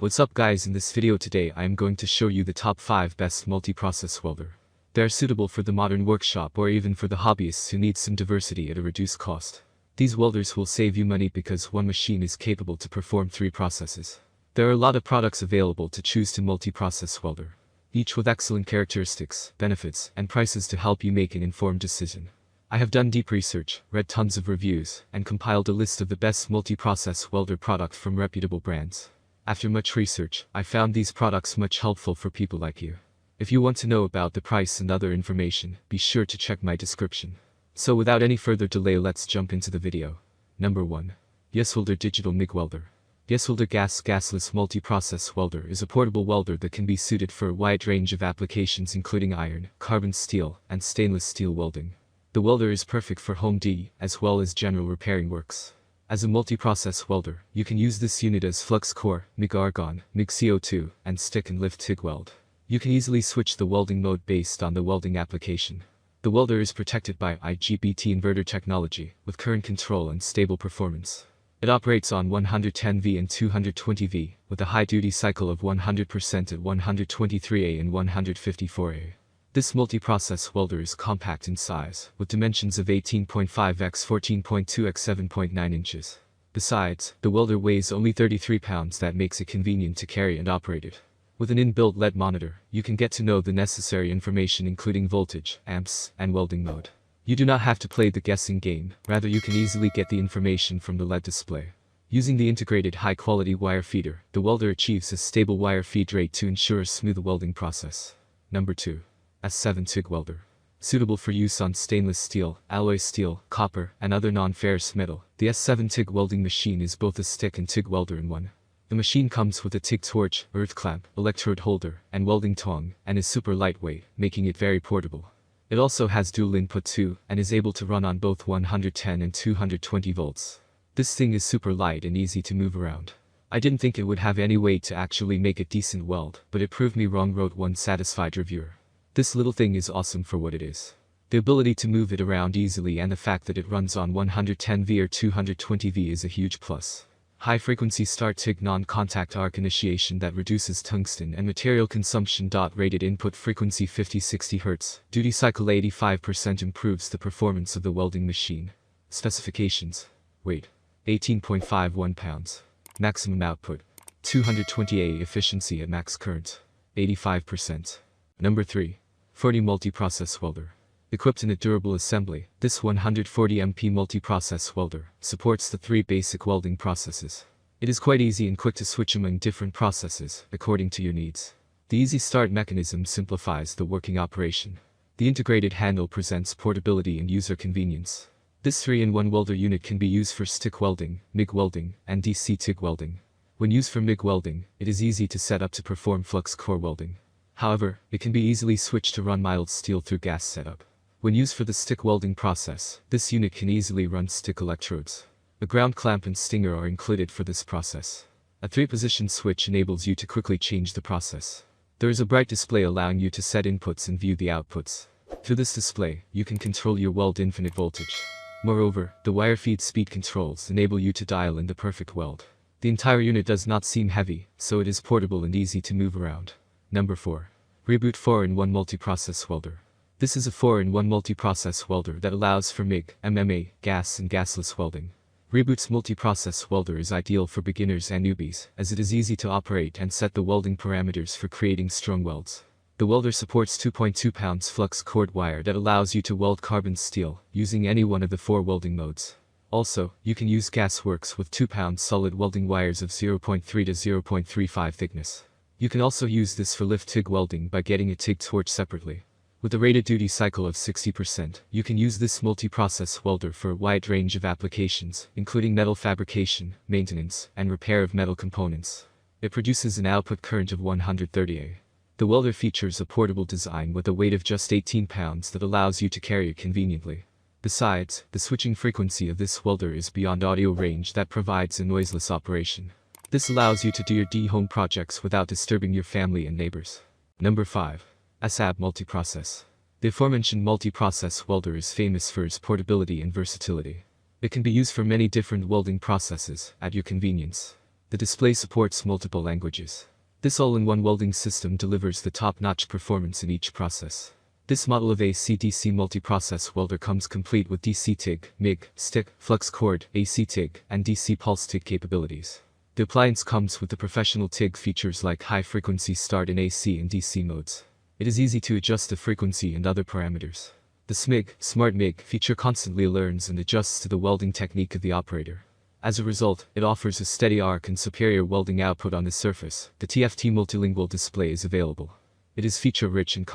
What's up guys, in this video today I am going to show you the top 5 best multi-process welder. They are suitable for the modern workshop or even for the hobbyists who need some diversity at a reduced cost. These welders will save you money because one machine is capable to perform 3 processes. There are a lot of products available to choose to multi-process welder, each with excellent characteristics, benefits, and prices to help you make an informed decision. I have done deep research, read tons of reviews, and compiled a list of the best multi-process welder products from reputable brands. After much research, I found these products much helpful for people like you. If you want to know about the price and other information, be sure to check my description. So without any further delay, let's jump into the video. Number 1. YESWELDER Digital MIG Welder. YESWELDER Gasless Multi-Process Welder is a portable welder that can be suited for a wide range of applications including iron, carbon steel, and stainless steel welding. The welder is perfect for home as well as general repairing works. As a multi-process welder, you can use this unit as flux core, MIG argon, MIG CO2, and stick and lift TIG weld. You can easily switch the welding mode based on the welding application. The welder is protected by IGBT inverter technology, with current control and stable performance. It operates on 110V and 220V, with a high duty cycle of 100% at 123A and 154A. This multi-process welder is compact in size, with dimensions of 18.5 x 14.2 x 7.9 inches. Besides, the welder weighs only 33 pounds, that makes it convenient to carry and operate it. With an inbuilt LED monitor, you can get to know the necessary information including voltage, amps, and welding mode. You do not have to play the guessing game, rather you can easily get the information from the LED display. Using the integrated high-quality wire feeder, the welder achieves a stable wire feed rate to ensure a smooth welding process. Number 2. S7 TIG Welder. Suitable for use on stainless steel, alloy steel, copper, and other non-ferrous metal, the S7 TIG welding machine is both a stick and TIG welder in one. The machine comes with a TIG torch, earth clamp, electrode holder, and welding tongue, and is super lightweight, making it very portable. It also has dual input too, and is able to run on both 110 and 220 volts. This thing is super light and easy to move around. I didn't think it would have any weight to actually make a decent weld, but it proved me wrong, wrote one satisfied reviewer. This little thing is awesome for what it is. The ability to move it around easily and the fact that it runs on 110V or 220V is a huge plus. High frequency start TIG non-contact arc initiation that reduces tungsten and material consumption. Rated input frequency 50-60 Hz. Duty cycle 85% improves the performance of the welding machine. Specifications. Weight. 18.51 pounds. Maximum output. 220A. Efficiency at max current. 85%. Number 3. Forney Multi-Process Welder. Equipped in a durable assembly, this 140 MP multi-process welder supports the 3 basic welding processes. It is quite easy and quick to switch among different processes, according to your needs. The easy start mechanism simplifies the working operation. The integrated handle presents portability and user convenience. This 3-in-1 welder unit can be used for stick welding, MIG welding, and DC TIG welding. When used for MIG welding, it is easy to set up to perform flux core welding. However, it can be easily switched to run mild steel through gas setup. When used for the stick welding process, this unit can easily run stick electrodes. A ground clamp and stinger are included for this process. A 3-position switch enables you to quickly change the process. There is a bright display allowing you to set inputs and view the outputs. Through this display, you can control your weld infinite voltage. Moreover, the wire feed speed controls enable you to dial in the perfect weld. The entire unit does not seem heavy, so it is portable and easy to move around. Number 4. Reboot 4-in-1 Multi-Process Welder. This is a 4-in-1 multi-process welder that allows for MIG, MMA, gas and gasless welding. Reboot's multi-process welder is ideal for beginners and newbies, as it is easy to operate and set the welding parameters for creating strong welds. The welder supports 2.2 pounds flux cord wire that allows you to weld carbon steel, using any one of the 4 welding modes. Also, you can use gas works with 2 pounds solid welding wires of 0.3 to 0.35 thickness. You can also use this for lift TIG welding by getting a TIG torch separately. With a rated duty cycle of 60%, you can use this multi-process welder for a wide range of applications, including metal fabrication, maintenance, and repair of metal components. It produces an output current of 130A. The welder features a portable design with a weight of just 18 pounds that allows you to carry it conveniently. Besides, the switching frequency of this welder is beyond audio range that provides a noiseless operation. This allows you to do your home projects without disturbing your family and neighbors. Number 5. ESAB Multi-Process. The aforementioned multi-process welder is famous for its portability and versatility. It can be used for many different welding processes, at your convenience. The display supports multiple languages. This all-in-one welding system delivers the top-notch performance in each process. This model of AC-DC multi-process welder comes complete with DC TIG, MIG, stick, flux cord, AC TIG, and DC pulse TIG capabilities. The appliance comes with the professional TIG features like high-frequency start in AC and DC modes. It is easy to adjust the frequency and other parameters. The SMIG, Smart MIG feature constantly learns and adjusts to the welding technique of the operator. As a result, it offers a steady arc and superior welding output on the surface. The TFT multilingual display is available. It is feature-rich and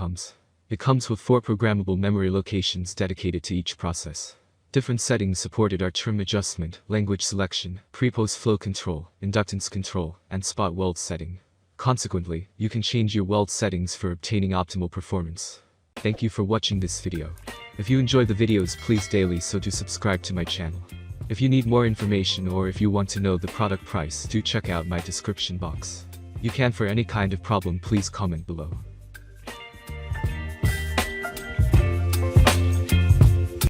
It comes with 4 programmable memory locations dedicated to each process. Different settings supported are trim adjustment, language selection, pre-post flow control, inductance control, and spot weld setting. Consequently, you can change your weld settings for obtaining optimal performance. Thank you for watching this video. If you enjoy the videos, please daily so to subscribe to my channel. If you need more information or if you want to know the product price, do check out my description box. You can for any kind of problem please comment below.